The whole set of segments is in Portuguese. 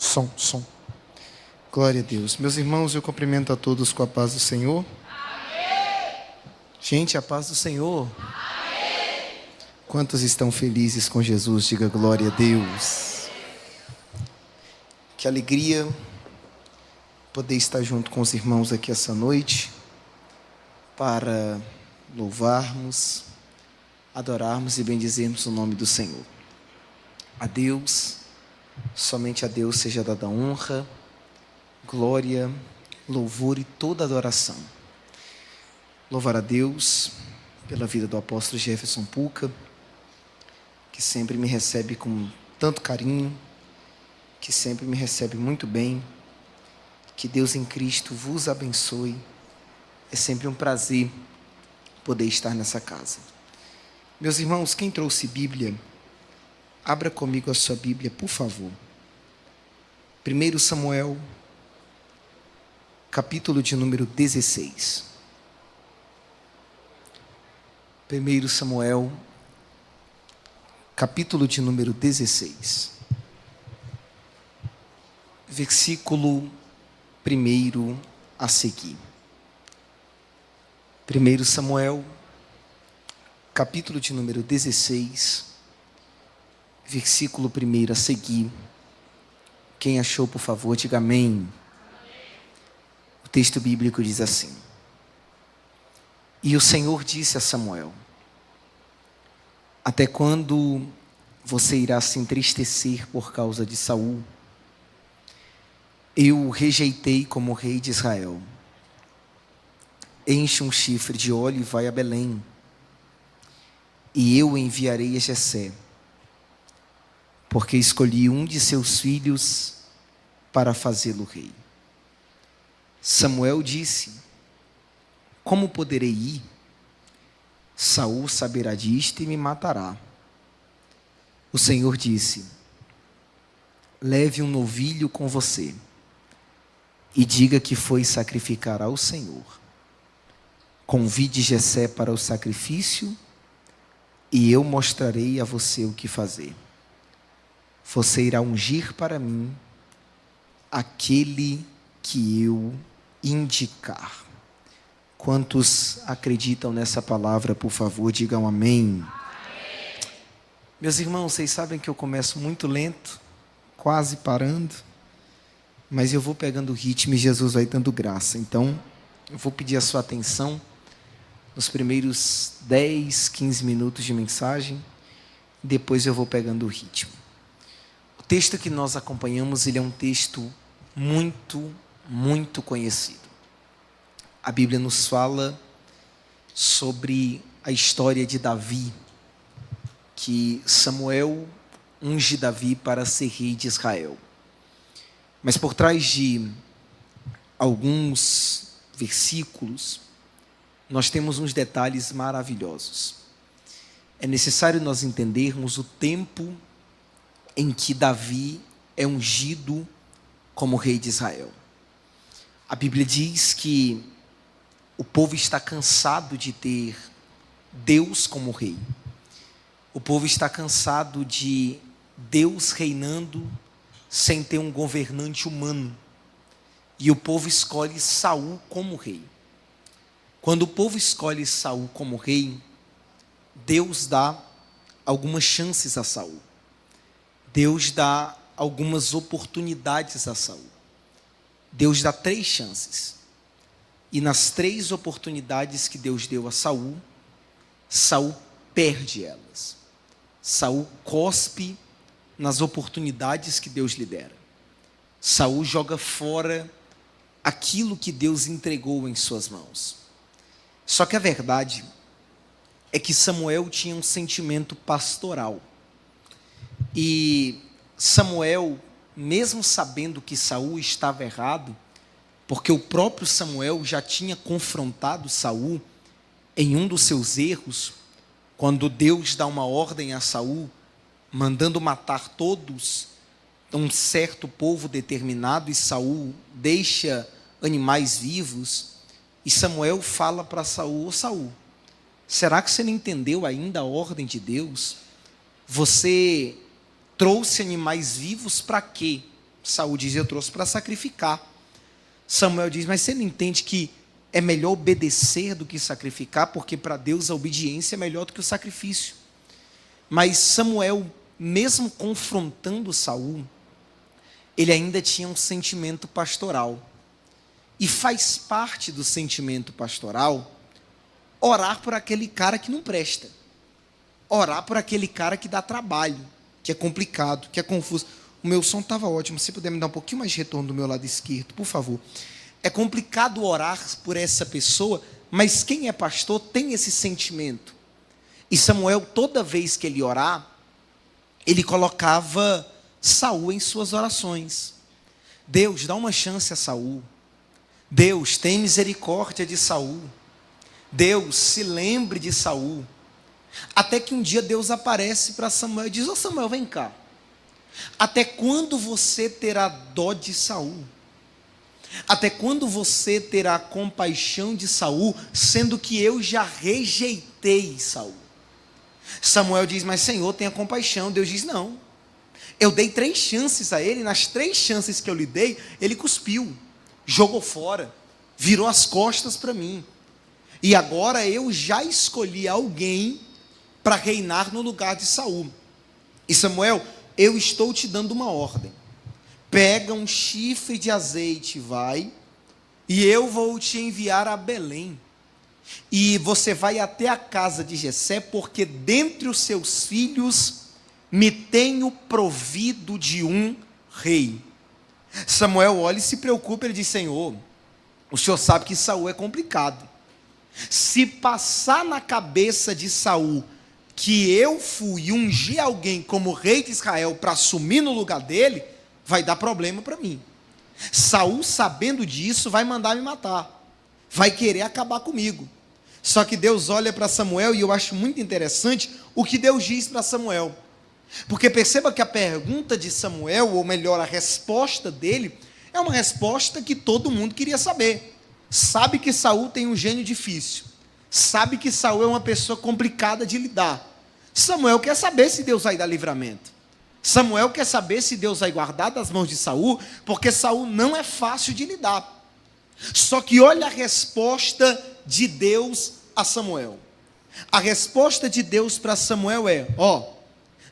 Som. Glória a Deus. Meus irmãos, eu cumprimento a todos com a paz do Senhor. Amém. Gente, a paz do Senhor. Amém. Quantos estão felizes com Jesus? Diga glória a Deus. Que alegria poder estar junto com os irmãos aqui essa noite para louvarmos, adorarmos e bendizermos o nome do Senhor. A Deus, somente a Deus seja dada honra, glória, louvor e toda adoração. Louvar a Deus pela vida do apóstolo Jefferson Puca, que sempre me recebe com tanto carinho, que sempre me recebe muito bem. Que Deus em Cristo vos abençoe. É sempre um prazer poder estar nessa casa. Meus irmãos, quem trouxe Bíblia, abra comigo a sua Bíblia, por favor. 1 Samuel, capítulo de número 16. 1 Samuel, capítulo de número 16. Versículo 1 a seguir. 1 Samuel, capítulo de número 16, versículo 1 a seguir. Quem achou, por favor, diga amém. O texto bíblico diz assim: E o Senhor disse a Samuel: Até quando você irá se entristecer por causa de Saul? Eu o rejeitei como rei de Israel. Enche um chifre de óleo e vai a Belém, e eu o enviarei a Jessé, porque escolhi um de seus filhos para fazê-lo rei. Samuel disse: Como poderei ir? Saul saberá disto e me matará. O Senhor disse: Leve um novilho com você, e diga que foi sacrificar ao Senhor. Convide Jessé para o sacrifício, e eu mostrarei a você o que fazer. Você irá ungir para mim aquele que eu indicar. Quantos acreditam nessa palavra, por favor, digam amém. Amém. Meus irmãos, vocês sabem que eu começo muito lento, quase parando, mas eu vou pegando o ritmo e Jesus vai dando graça. Então, eu vou pedir a sua atenção nos primeiros 10, 15 minutos de mensagem, depois eu vou pegando o ritmo. O texto que nós acompanhamos, ele é um texto muito conhecido. A Bíblia nos fala sobre a história de Davi, que Samuel unge Davi para ser rei de Israel. Mas por trás de alguns versículos, nós temos uns detalhes maravilhosos. É necessário nós entendermos o tempo em que Davi é ungido como rei de Israel. A Bíblia diz que o povo está cansado de ter Deus como rei. O povo está cansado de Deus reinando sem ter um governante humano. E o povo escolhe Saul como rei. Quando o povo escolhe Saul como rei, Deus dá algumas chances a Saul. Deus dá algumas oportunidades a Saul. Deus dá 3 chances. E nas 3 oportunidades que Deus deu a Saul, Saul perde elas. Saul cospe nas oportunidades que Deus lhe dera. Saul joga fora aquilo que Deus entregou em suas mãos. Só que a verdade é que Samuel tinha um sentimento pastoral. E Samuel, mesmo sabendo que Saul estava errado, porque o próprio Samuel já tinha confrontado Saul em um dos seus erros, quando Deus dá uma ordem a Saul, mandando matar todos um certo povo determinado, e Saul deixa animais vivos, e Samuel fala para Saul: Ô Saul, será que você não entendeu ainda a ordem de Deus? Você trouxe animais vivos para quê? Saul diz: eu trouxe para sacrificar. Samuel diz: mas você não entende que é melhor obedecer do que sacrificar, porque para Deus a obediência é melhor do que o sacrifício. Mas Samuel, mesmo confrontando Saul, ele ainda tinha um sentimento pastoral. E faz parte do sentimento pastoral orar por aquele cara que não presta. Orar por aquele cara que dá trabalho, que é complicado, que é confuso. O meu som estava ótimo, se puder me dar um pouquinho mais de retorno do meu lado esquerdo, por favor. É complicado orar por essa pessoa, mas quem é pastor tem esse sentimento. E Samuel, toda vez que ele orar, ele colocava Saul em suas orações. Deus, dá uma chance a Saul. Deus, tem misericórdia de Saul. Deus, se lembre de Saul. Até que um dia Deus aparece para Samuel e diz: ô Samuel, vem cá. Até quando você terá dó de Saul? Até quando você terá compaixão de Saul, sendo que eu já rejeitei Saul? Samuel diz: mas Senhor, tenha compaixão. Deus diz: não. Eu dei 3 chances a ele, nas 3 chances que eu lhe dei, ele cuspiu, jogou fora, virou as costas para mim. E agora eu já escolhi alguém para reinar no lugar de Saul. E Samuel, eu estou te dando uma ordem. Pega um chifre de azeite, vai, e eu vou te enviar a Belém. E você vai até a casa de Jessé, porque dentre os seus filhos me tenho provido de um rei. Samuel olha e se preocupa, ele diz: Senhor, o senhor sabe que Saul é complicado. Se passar na cabeça de Saul que eu fui ungir alguém como rei de Israel para assumir no lugar dele, vai dar problema para mim. Saul, sabendo disso, vai mandar me matar, vai querer acabar comigo. Só que Deus olha para Samuel, e eu acho muito interessante o que Deus diz para Samuel. Porque perceba que a pergunta de Samuel, ou melhor, a resposta dele, é uma resposta que todo mundo queria saber. Sabe que Saul tem um gênio difícil. Sabe que Saul é uma pessoa complicada de lidar. Samuel quer saber se Deus vai dar livramento. Samuel quer saber se Deus vai guardar das mãos de Saul, porque Saul não é fácil de lidar. Só que olha a resposta de Deus a Samuel. A resposta de Deus para Samuel é: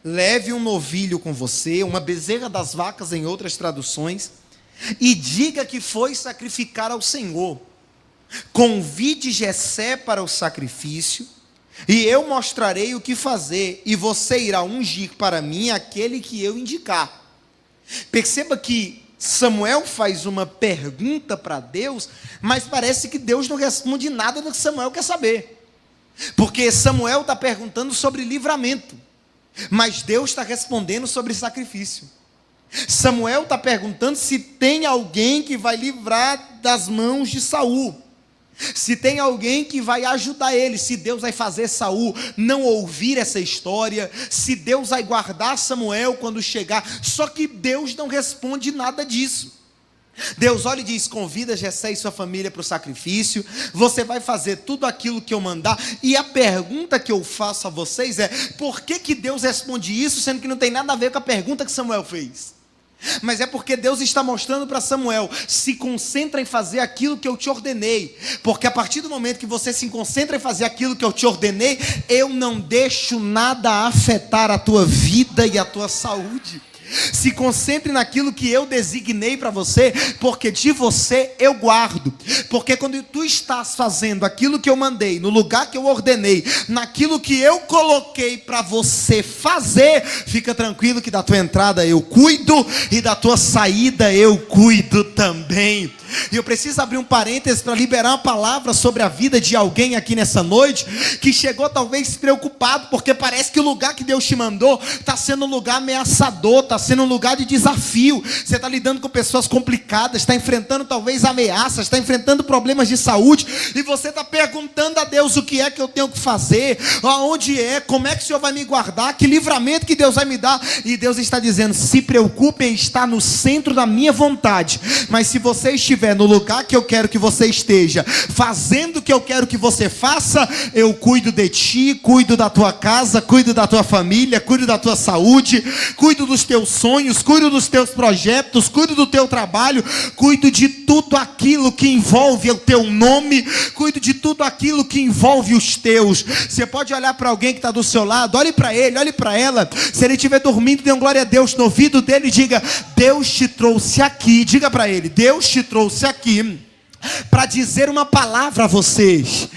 leve um novilho com você, uma bezerra das vacas em outras traduções, e diga que foi sacrificar ao Senhor. Convide Jessé para o sacrifício, e eu mostrarei o que fazer, e você irá ungir para mim aquele que eu indicar. Perceba que Samuel faz uma pergunta para Deus, mas parece que Deus não responde nada do que Samuel quer saber. Porque Samuel está perguntando sobre livramento, mas Deus está respondendo sobre sacrifício. Samuel está perguntando se tem alguém que vai livrar das mãos de Saul, se tem alguém que vai ajudar ele, se Deus vai fazer Saul não ouvir essa história, se Deus vai guardar Samuel quando chegar. Só que Deus não responde nada disso. Deus olha e diz: convida Jessé e sua família para o sacrifício, você vai fazer tudo aquilo que eu mandar. E a pergunta que eu faço a vocês é: por que Deus responde isso, sendo que não tem nada a ver com a pergunta que Samuel fez? Mas é porque Deus está mostrando para Samuel: se concentra em fazer aquilo que eu te ordenei, porque a partir do momento que você se concentra em fazer aquilo que eu te ordenei, eu não deixo nada afetar a tua vida e a tua saúde. Se concentre naquilo que eu designei para você, porque de você eu guardo. Porque quando tu estás fazendo aquilo que eu mandei, no lugar que eu ordenei, naquilo que eu coloquei para você fazer, fica tranquilo que da tua entrada eu cuido e da tua saída eu cuido também. E eu preciso abrir um parênteses para liberar uma palavra sobre a vida de alguém aqui nessa noite, que chegou talvez preocupado, porque parece que o lugar que Deus te mandou está sendo um lugar ameaçador, está sendo um lugar de desafio. Você está lidando com pessoas complicadas, está enfrentando talvez ameaças, está enfrentando problemas de saúde, e você está perguntando a Deus: o que é que eu tenho que fazer? Aonde é? Como é que o Senhor vai me guardar? Que livramento que Deus vai me dar? E Deus está dizendo: se preocupe em estar no centro da minha vontade, mas se você estiver estiver no lugar que eu quero que você esteja, fazendo o que eu quero que você faça, eu cuido de ti, cuido da tua casa, cuido da tua família, cuido da tua saúde, cuido dos teus sonhos, cuido dos teus projetos, cuido do teu trabalho, cuido de tudo aquilo que envolve o teu nome, cuido de tudo aquilo que envolve os teus. Você pode olhar para alguém que está do seu lado, olhe para ele, olhe para ela. Se ele estiver dormindo, dê um glória a Deus no ouvido dele e diga: Deus te trouxe aqui. Diga para ele: Deus te trouxe aqui para dizer uma palavra a vocês.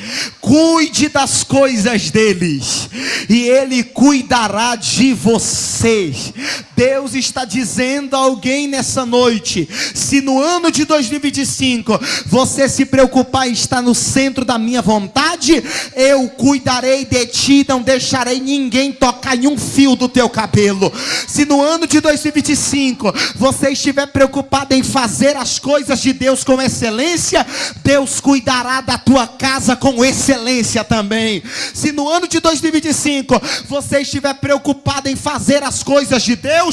Cuide das coisas deles e Ele cuidará de vocês. Deus está dizendo a alguém nessa noite: se no ano de 2025 você se preocupar em estar no centro da minha vontade, eu cuidarei de ti, não deixarei ninguém tocar em um fio do teu cabelo. Se no ano de 2025 você estiver preocupado em fazer as coisas de Deus com excelência, Deus cuidará da tua casa com excelência também. Se no ano de 2025 você estiver preocupado em fazer as coisas de Deus,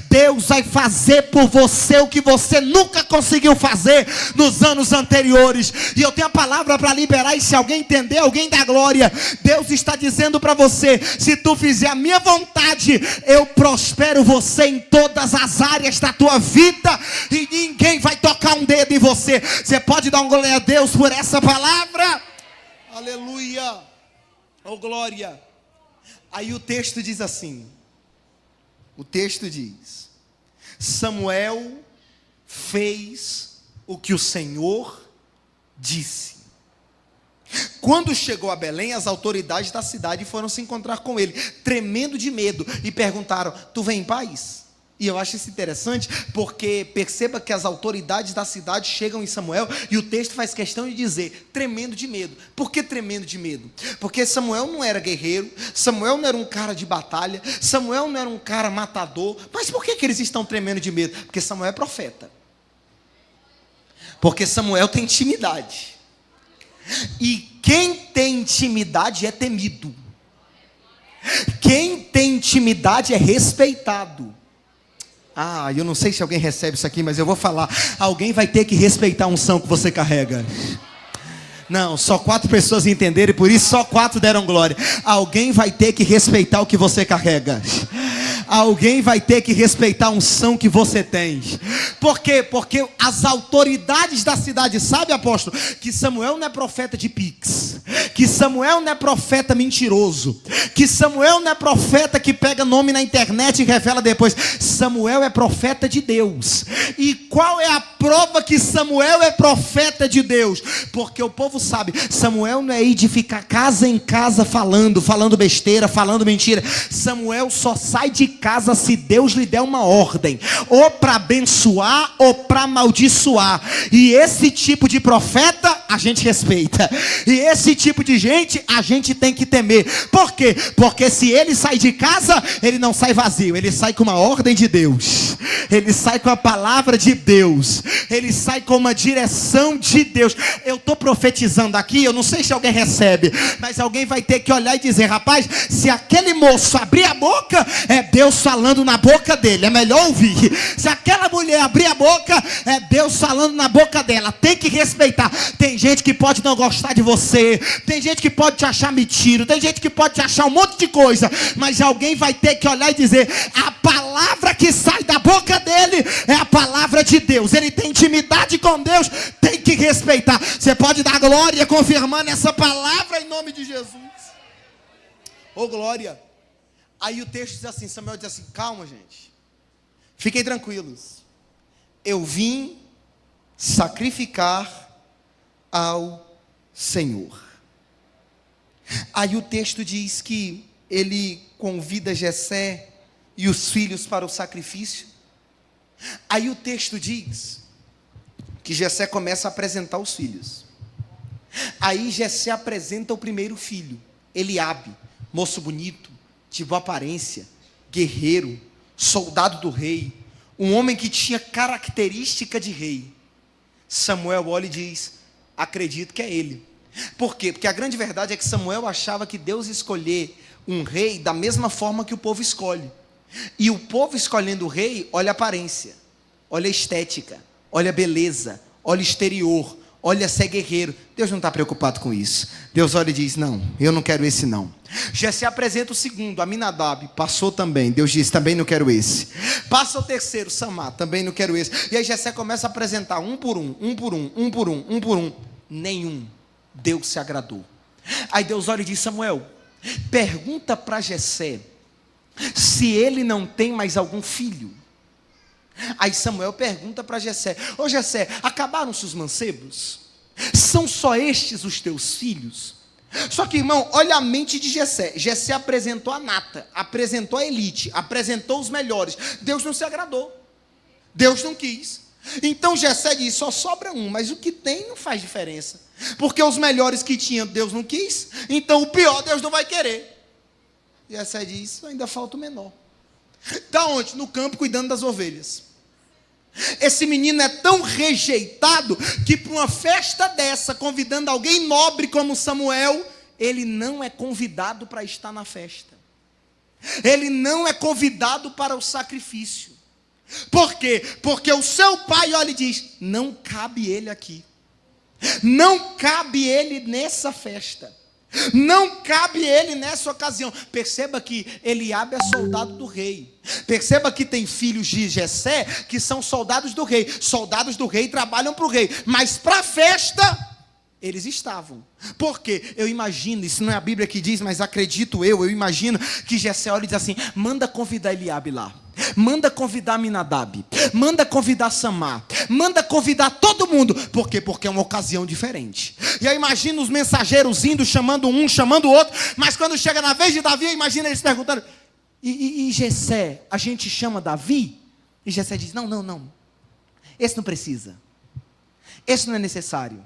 Deus vai fazer por você o que você nunca conseguiu fazer nos anos anteriores. E eu tenho a palavra para liberar, e se alguém entender, alguém dá glória. Deus está dizendo para você: se tu fizer a minha vontade, eu prospero você em todas as áreas da tua vida, e ninguém vai tocar um dedo em você. Você pode dar um glória a Deus por essa palavra? Aleluia, oh glória. Aí o texto diz assim, o texto diz: Samuel fez o que o Senhor disse. Quando chegou a Belém, as autoridades da cidade foram se encontrar com ele, tremendo de medo, e perguntaram: tu vem em paz? E eu acho isso interessante, porque perceba que as autoridades da cidade chegam em Samuel, e o texto faz questão de dizer, tremendo de medo. Por que tremendo de medo? Porque Samuel não era guerreiro, Samuel não era um cara de batalha, Samuel não era um cara matador. Mas por que eles estão tremendo de medo? Porque Samuel é profeta. Porque Samuel tem intimidade. E quem tem intimidade é temido. Quem tem intimidade é respeitado. Eu não sei se alguém recebe isso aqui, mas eu vou falar. Alguém vai ter que respeitar a unção que você carrega. Não, só 4 pessoas entenderam, e por isso só 4 deram glória. Alguém vai ter que respeitar o que você carrega. Alguém vai ter que respeitar a unção que você tem. Por quê? Porque as autoridades da cidade sabem, apóstolo, que Samuel não é profeta de pix, que Samuel não é profeta mentiroso, que Samuel não é profeta que pega nome na internet e revela depois. Samuel é profeta de Deus. E qual é a prova que Samuel é profeta de Deus? Porque o povo sabe, Samuel não é ir de ficar casa em casa falando besteira, falando mentira. Samuel só sai de casa se Deus lhe der uma ordem, ou para abençoar ou para amaldiçoar. E esse tipo de profeta a gente respeita, e esse tipo de gente a gente tem que temer. Por quê? Porque se ele sai de casa, ele não sai vazio, ele sai com uma ordem de Deus, ele sai com a palavra de Deus, ele sai com uma direção de Deus. Eu estou profetizando aqui, eu não sei se alguém recebe, mas alguém vai ter que olhar e dizer: rapaz, se aquele moço abrir a boca, é Deus falando na boca dele, é melhor ouvir. Se aquela mulher abrir a boca, é Deus falando na boca dela. Tem que respeitar. Tem gente que pode não gostar de você, tem gente que pode te achar mentiroso, tem gente que pode te achar um monte de coisa, mas alguém vai ter que olhar e dizer: a palavra que sai da boca dele é a palavra de Deus. Ele tem intimidade com Deus, tem que respeitar. Você pode dar glória confirmando essa palavra em nome de Jesus. Oh glória. Aí o texto diz assim, Samuel diz assim: calma, gente, fiquem tranquilos, eu vim sacrificar ao Senhor. Aí o texto diz que ele convida Jessé e os filhos para o sacrifício. Aí o texto diz que Jessé começa a apresentar os filhos. Aí Jessé apresenta o primeiro filho, Eliabe, moço bonito, de boa aparência, guerreiro, soldado do rei, um homem que tinha característica de rei. Samuel olha e diz: acredito que é ele. Por quê? Porque a grande verdade é que Samuel achava que Deus escolher um rei da mesma forma que o povo escolhe. E o povo escolhendo o rei, olha a aparência, olha a estética, olha a beleza, olha exterior, olha ser guerreiro. Deus não está preocupado com isso. Deus olha e diz, não, eu não quero esse não. Jessé apresenta o segundo, Aminadab, passou também. Deus diz, também não quero esse. Passa o terceiro, Samar, também não quero esse. E aí Jessé começa a apresentar um por um. Nenhum. Deus se agradou. Aí Deus olha e diz, Samuel, pergunta para Jessé se ele não tem mais algum filho. Aí Samuel pergunta para Jessé, ô Jessé, acabaram-se os mancebos? São só estes os teus filhos? Só que, irmão, olha a mente de Jessé. Jessé apresentou a nata, apresentou a elite, apresentou os melhores. Deus não se agradou. Deus não quis. Então Jessé diz, só sobra um, mas o que tem não faz diferença. Porque os melhores que tinham, Deus não quis. Então o pior Deus não vai querer. Jessé diz, ainda falta o menor. Está onde? No campo, cuidando das ovelhas. Esse menino é tão rejeitado que para uma festa dessa, convidando alguém nobre como Samuel, ele não é convidado para estar na festa. Ele não é convidado para o sacrifício. Por quê? Porque o seu pai olha e diz, não cabe ele aqui. Não cabe ele nessa festa. Não cabe ele nessa ocasião. Perceba que Eliabe é soldado do rei. Perceba que tem filhos de Jessé que são soldados do rei. Soldados do rei trabalham para o rei. Mas para a festa, eles estavam. Por quê? Eu imagino, isso não é a Bíblia que diz, mas acredito eu imagino que Jessé olha e diz assim, manda convidar Eliabe lá. Manda convidar Aminadab. Manda convidar Samar. Manda convidar todo mundo. Por quê? Porque é uma ocasião diferente. E eu imagino os mensageiros indo, chamando um, chamando o outro. Mas quando chega na vez de Davi, eu imagino eles perguntando, e Jessé, a gente chama Davi? E Jessé diz, não. Esse não precisa. Esse não é necessário.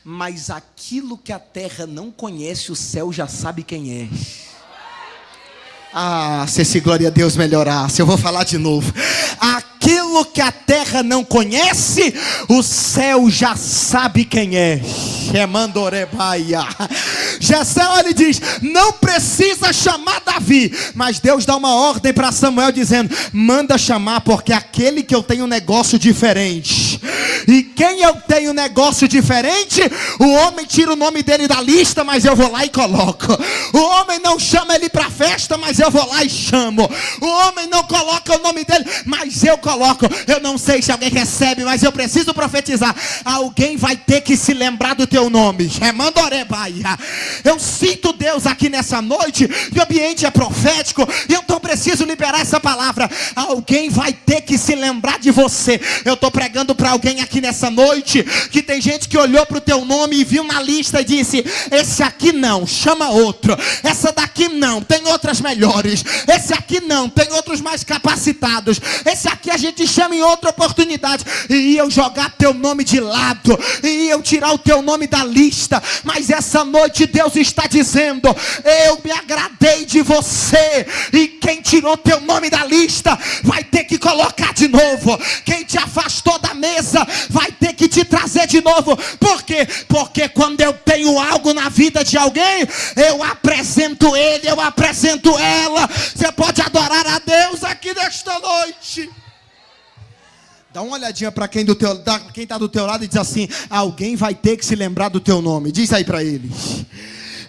Mas aquilo que a terra não conhece, o céu já sabe quem é. Ah, se esse glória a Deus melhorasse, eu vou falar de novo. Aquilo que a terra não conhece, o céu já sabe quem é. Jessé olha e diz, não precisa chamar Davi. Mas Deus dá uma ordem para Samuel dizendo, manda chamar, porque aquele que eu tenho um negócio diferente. E quem eu tenho negócio diferente, o homem tira o nome dele da lista, mas eu vou lá e coloco. O homem não chama ele para festa, mas eu vou lá e chamo. O homem não coloca o nome dele, mas eu coloco. Eu não sei se alguém recebe, mas eu preciso profetizar. Alguém vai ter que se lembrar do teu nome. Eu sinto Deus aqui nessa noite. O ambiente é profético e eu preciso liberar essa palavra. Alguém vai ter que se lembrar de você. Eu estou pregando para alguém aqui nessa noite que tem gente que olhou para o teu nome e viu na lista e disse, esse aqui não, chama outro. Essa daqui não, tem outras melhores. Esse aqui não, tem outros mais capacitados. Esse aqui a gente chama em outra oportunidade. E eu jogar teu nome de lado, e eu tirar o teu nome da lista. Mas essa noite Deus está dizendo, eu me agradei de você. E quem tirou teu nome da lista vai ter que colocar de novo. Quem te afastou da mesa vai ter que te trazer de novo. Por quê? Porque quando eu tenho algo na vida de alguém, eu apresento ele, eu apresento ela. Você pode adorar a Deus aqui nesta noite. Dá uma olhadinha para quem está do teu lado e diz assim, alguém vai ter que se lembrar do teu nome. Diz aí para eles.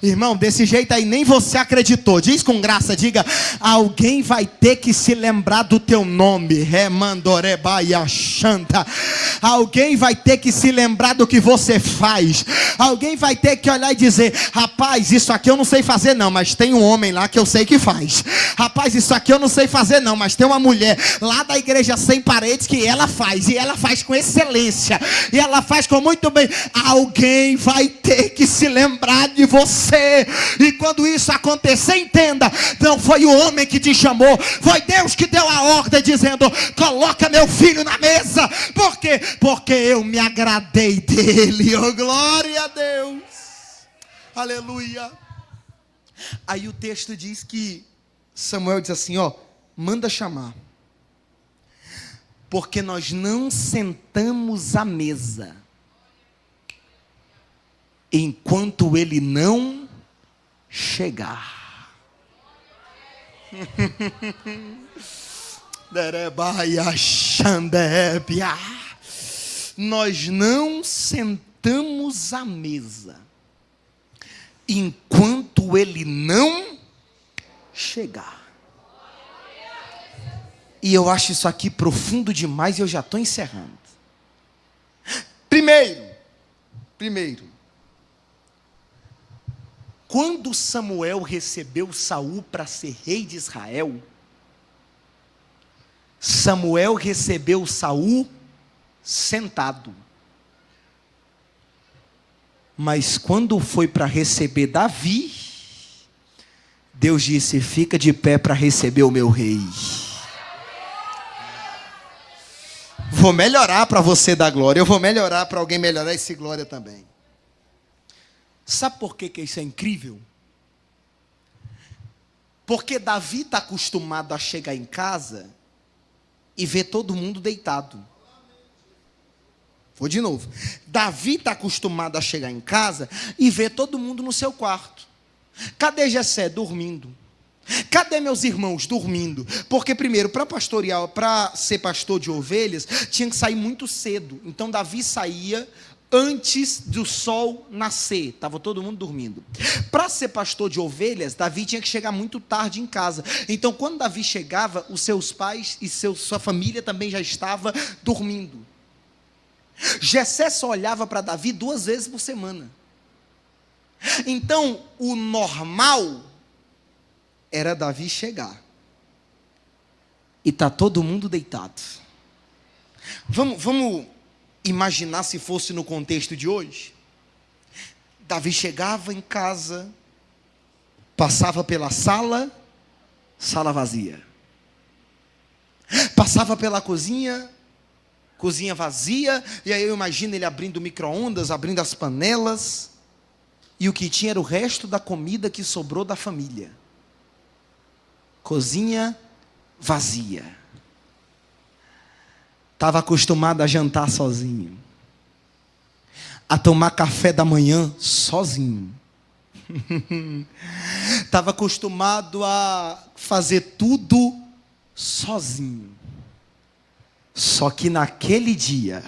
Irmão, desse jeito aí nem você acreditou. Diz com graça, diga, alguém vai ter que se lembrar do teu nome. Alguém vai ter que se lembrar do que você faz. Alguém vai ter que olhar e dizer, rapaz, isso aqui eu não sei fazer não, mas tem um homem lá que eu sei que faz. Rapaz, isso aqui eu não sei fazer não, mas tem uma mulher lá da igreja Sem Paredes que ela faz, e ela faz com excelência, e ela faz com muito bem. Alguém vai ter que se lembrar de você. E quando isso acontecer, entenda, não foi o homem que te chamou, foi Deus que deu a ordem dizendo, coloca meu filho na mesa. Por quê? Porque eu me agradei dele. Oh, glória a Deus. Aleluia. Aí o texto diz que Samuel diz assim, manda chamar, porque nós não sentamos à mesa enquanto ele não chegar. nós não sentamos à mesa enquanto ele não chegar. E eu acho isso aqui profundo demais e eu já estou encerrando. Primeiro, quando Samuel recebeu Saul para ser rei de Israel, Samuel recebeu Saul sentado. Mas quando foi para receber Davi, Deus disse: fica de pé para receber o meu rei. Vou melhorar para você dar glória. Eu vou melhorar para alguém melhorar esse glória também. Sabe por que isso é incrível? Porque Davi está acostumado a chegar em casa e ver todo mundo deitado. Vou de novo. Davi está acostumado a chegar em casa e ver todo mundo no seu quarto. Cadê Jessé? Dormindo. Cadê meus irmãos? Dormindo. Porque primeiro, para pastorear, para ser pastor de ovelhas, tinha que sair muito cedo. Então Davi saía antes do sol nascer. Estava todo mundo dormindo. Para ser pastor de ovelhas, Davi tinha que chegar muito tarde em casa. Então quando Davi chegava, os seus pais e sua família também já estava dormindo. Jessé só olhava para Davi 2 vezes por semana. Então o normal era Davi chegar e tá todo mundo deitado. Vamos imaginar se fosse no contexto de hoje. Davi chegava em casa, passava pela sala vazia. Passava pela cozinha vazia, e aí eu imagino ele abrindo o micro-ondas, abrindo as panelas, e o que tinha era o resto da comida que sobrou da família. Cozinha vazia. Estava acostumado a jantar sozinho, a tomar café da manhã sozinho. Estava acostumado a fazer tudo sozinho. Só que naquele dia,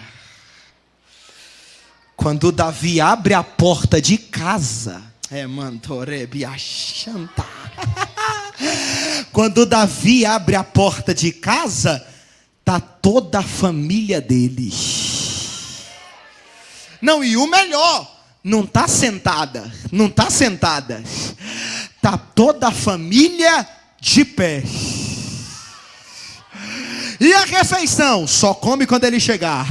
quando Davi abre a porta de casa, quando Davi abre a porta de casa, tá toda a família dele. Não, e o melhor, não tá sentada, tá toda a família de pé. E a refeição? Só come quando ele chegar.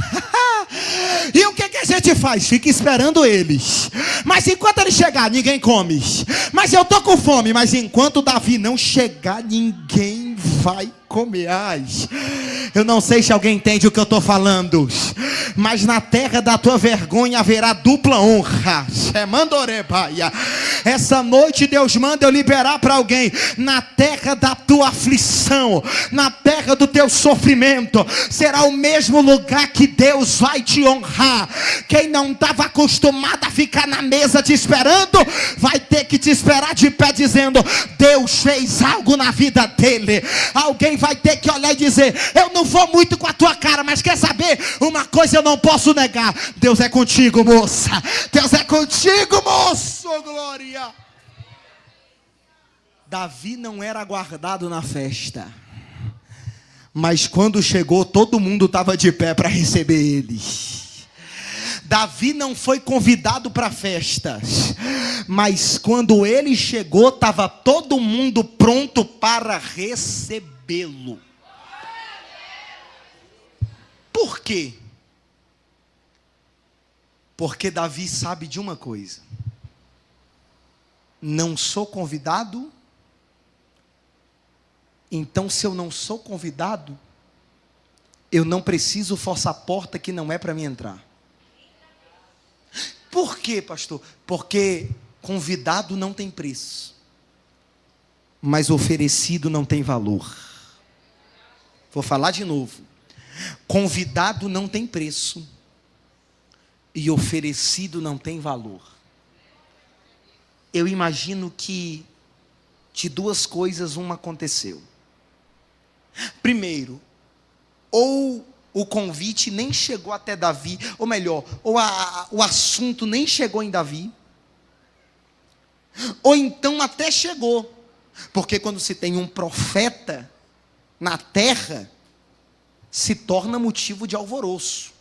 E o que a gente faz? Fica esperando eles. Mas enquanto ele chegar, ninguém come. Mas eu tô com fome. Mas enquanto Davi não chegar, ninguém vai comer. Ai, eu não sei se alguém entende o que eu estou falando. Mas na terra da tua vergonha haverá dupla honra. Essa noite Deus manda eu liberar para alguém. Na terra da tua aflição, na terra do teu sofrimento, será o mesmo lugar que Deus vai te honrar. Quem não estava acostumado a ficar na mesa te esperando, vai ter que te esperar de pé dizendo: Deus fez algo na vida dele. Alguém vai ter que olhar e dizer: eu não vou muito com a tua cara, mas quer saber? Uma coisa eu não posso negar: Deus é contigo, moça. Deus é contigo, moço. Glória. Davi não era guardado na festa, mas quando chegou, todo mundo estava de pé para receber ele. Davi não foi convidado para festas, mas quando ele chegou, estava todo mundo pronto para recebê-lo. Por quê? Porque Davi sabe de uma coisa: não sou convidado, então se eu não sou convidado, eu não preciso forçar a porta que não é para mim entrar. Por quê, pastor? Porque convidado não tem preço, mas oferecido não tem valor. Vou falar de novo. Convidado não tem preço e oferecido não tem valor. Eu imagino que de 2 coisas uma aconteceu. Primeiro, ou o convite nem chegou até Davi, ou melhor, o assunto nem chegou em Davi, ou então até chegou, porque quando se tem um profeta na terra, se torna motivo de alvoroço.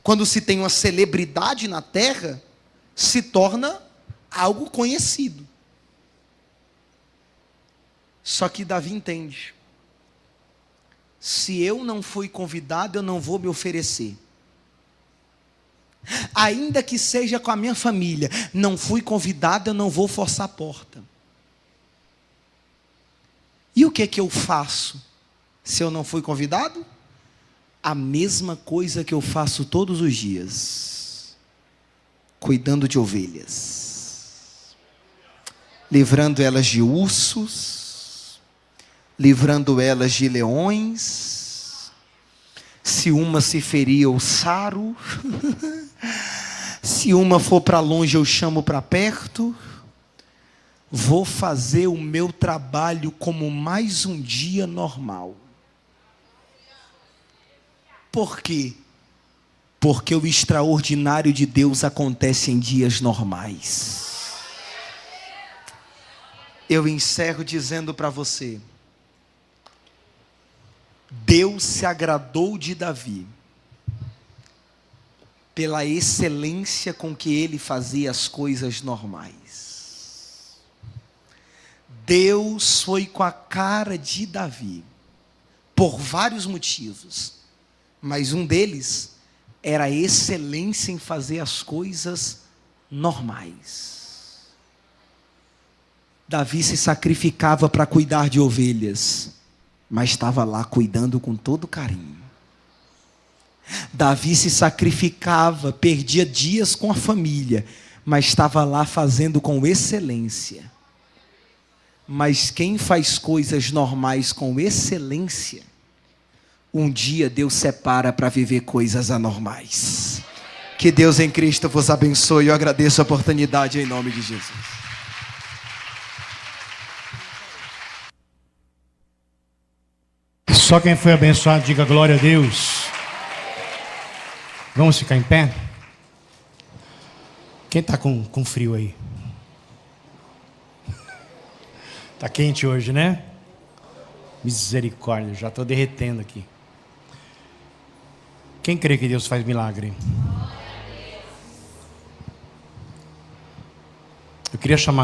Quando se tem uma celebridade na terra, se torna algo conhecido. Só que Davi entende: se eu não fui convidado, eu não vou me oferecer. Ainda que seja com a minha família, não fui convidado, eu não vou forçar a porta. E o que eu faço se eu não fui convidado? A mesma coisa que eu faço todos os dias: cuidando de ovelhas, livrando elas de ursos, livrando elas de leões. Se uma se ferir, eu saro. Se uma for para longe, eu chamo para perto. Vou fazer o meu trabalho como mais um dia normal. Por quê? Porque o extraordinário de Deus acontece em dias normais. Eu encerro dizendo para você: Deus se agradou de Davi pela excelência com que ele fazia as coisas normais. Deus foi com a cara de Davi por vários motivos, mas um deles era a excelência em fazer as coisas normais. Davi se sacrificava para cuidar de ovelhas, mas estava lá cuidando com todo carinho. Davi se sacrificava, perdia dias com a família, mas estava lá fazendo com excelência. Mas quem faz coisas normais com excelência, um dia Deus separa para viver coisas anormais. Que Deus em Cristo vos abençoe. Eu agradeço a oportunidade em nome de Jesus. Só quem foi abençoado diga glória a Deus. Vamos ficar em pé? Quem está com frio aí? Está quente hoje, né? Misericórdia, já estou derretendo aqui. Quem crê que Deus faz milagre? Eu queria chamar